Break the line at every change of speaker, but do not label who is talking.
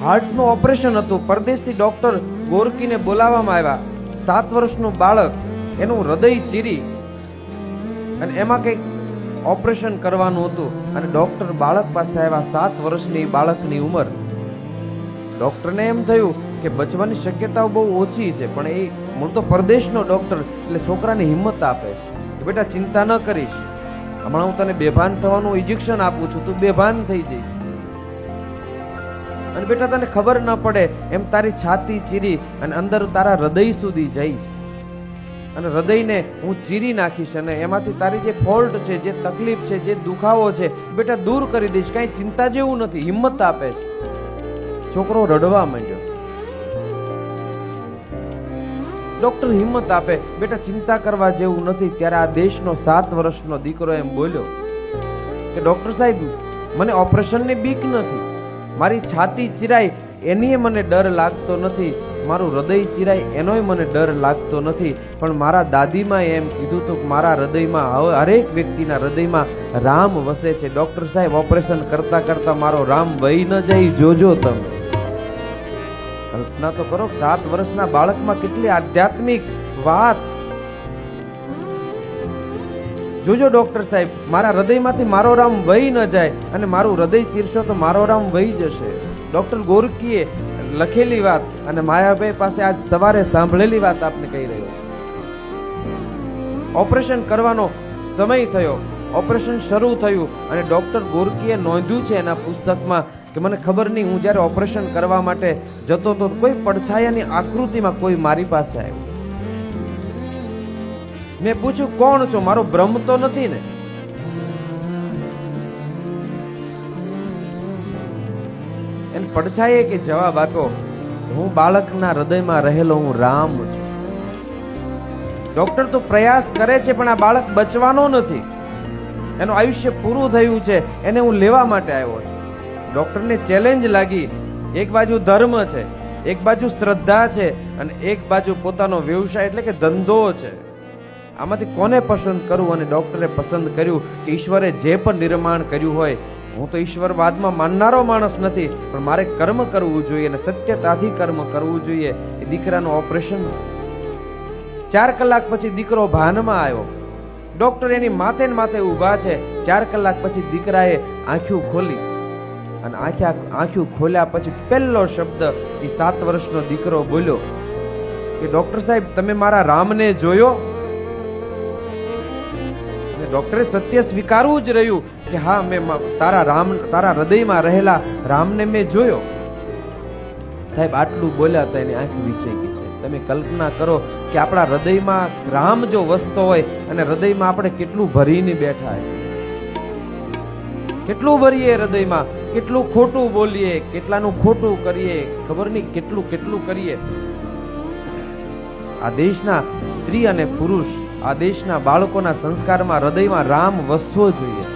હાર્ટનું operation હતું. પરદેશથી doctor ગોરકીને બોલાવવામાં આવ્યા. 7 વર્ષનું બાળક, એનું હૃદય ચીરી અને એમાં કંઈક ઓપરેશન કરવાનું હતું. અને ડોક્ટર બાળક પાસે આવ્યા. 7 વર્ષની બાળકની ઉંમર. ડોક્ટરને એમ થયું કે બચવાની શક્યતાઓ બહુ ઓછી છે, પણ એ મૂળ તો પરદેશનો ડોક્ટર એટલે છોકરાને હિંમત આપે છે કે બેટા ચિંતા ન કરીશ, હમણાં હું તને બેભાન થવાનું ઇન્જેક્શન આપું છું, તું બેભાન થઈ જઈશ અને બેટા તને ખબર ન પડે એમ તારી છાતી ચીરી અને અંદર તારા હૃદય સુધી જઈશ અને હૃદયને હું ચીરી નાખીશ અને એમાંથી તારી જે ફોલ્ટ છે, જે તકલીફ છે, જે દુખાવો છે બેટા દૂર કરી દઈશ. કઈ ચિંતા જેવું નથી. હિંમત આપે છે. છોકરો રડવા માંડ્યો. ડોક્ટર હિંમત આપે, બેટા ચિંતા કરવા જેવું નથી. ત્યારે આ દેશનો 7 વર્ષનો દીકરો એમ બોલ્યો કે ડોક્ટર સાહેબ, મને ઓપરેશનની બીક નથી, મારી છાતી ચીરાય એનીય મને ડર લાગતો નથી, મારું હૃદય ચીરાય એનોય મને ડર લાગતો નથી, પણ મારા દાદીમાં એમ કીધું હતું કે મારા હૃદયમાં, હરેક વ્યક્તિના હૃદયમાં રામ વસે છે. ડોક્ટર સાહેબ, ઓપરેશન કરતા કરતા મારો રામ વહી ન જાય, જોજો તમે. કલ્પના તો કરો, 7 વર્ષના બાળકમાં કેટલી આધ્યાત્મિક વાત. જોજો ડોક્ટર સાહેબ, મારા હૃદયમાંથી મારો રામ વહી ન જાય અને મારું હૃદય ચીરશો તો મારો રામ વહી જશે. ડોક્ટર ગોરકીએ લખેલી વાત અને માયાભાઈ પાસે આજ સવારે સાંભળેલી વાત આપને કહી રહ્યો છું. ઓપરેશન કરવાનો સમય થયો, ઓપરેશન શરૂ થયું અને ડોક્ટર ગોરકીએ નોંધ્યું છે એના પુસ્તકમાં કે મને ખબર નહીં, હું જ્યારે ઓપરેશન કરવા માટે જતો તો કોઈ પડછાયાની આકૃતિમાં કોઈ મારી પાસે આવ્યું. મેં પૂછ્યું, કોણ છો? મારો ભ્રમ તો નથી ને? એને પડછાયે કે જવાબ આપ્યો, હું બાળકના હૃદયમાં રહેલો હું રામ છું. ડોક્ટર તો પ્રયાસ કરે છે પણ આ બાળક બચવાનો નથી, એનું આયુષ્ય પૂરું થયું છે, એને હું લેવા માટે આવ્યો છું. ડોક્ટરને ચેલેન્જ લાગી. એક બાજુ ધર્મ છે, એક બાજુ શ્રદ્ધા છે અને એક બાજુ પોતાનો વ્યવસાય એટલે કે ધંધો છે. આમાંથી કોને પસંદ કરવું? અને ડોક્ટરે પસંદ કર્યું કે ઈશ્વરે જે પણ નિર્માણ કર્યું હોય, હું તો ઈશ્વરવાદમાં માનનારો માણસ નથી, પણ મારે કર્મ કરવું જોઈએ અને સત્યતાથી કર્મ કરવું જોઈએ. એ દીકરાનું ઓપરેશન. 4 કલાક પછી દીકરો ભાનમાં આવ્યો. ડોક્ટર એની માથે ને માથે ઊભા છે. 4 કલાક પછી દીકરાએ આંખો ખોલી અને આંખો ખોલ્યા પછી પહેલો શબ્દ એ 7 વર્ષનો દીકરો બોલ્યો કે ડોક્ટર સાહેબ, તમે મારા રામને જોયો? ડોક્ટરે સત્ય સ્વીકારવું જ રહ્યું કે હા, મેં તારા હૃદયમાં રહેલા રામને મેં જોયો. સાહેબ આટલું બોલ્યા હતા એની આંખ વિચાઈ ગઈ છે. તમે કલ્પના કરો કે આપણા હૃદયમાં રામ જો વસતો હોય અને હૃદયમાં આપણે કેટલું ભરીને બેઠા છે, કેટલું ભરીએ હૃદયમાં, કેટલું ખોટું બોલીએ, કેટલાનું ખોટું કરીએ, ખબર નહીં કેટલું કરીએ. આ દેશના સ્ત્રી અને પુરુષ, આ દેશના બાળકોના સંસ્કારમાં હૃદયમાં રામ વસવો જોઈએ.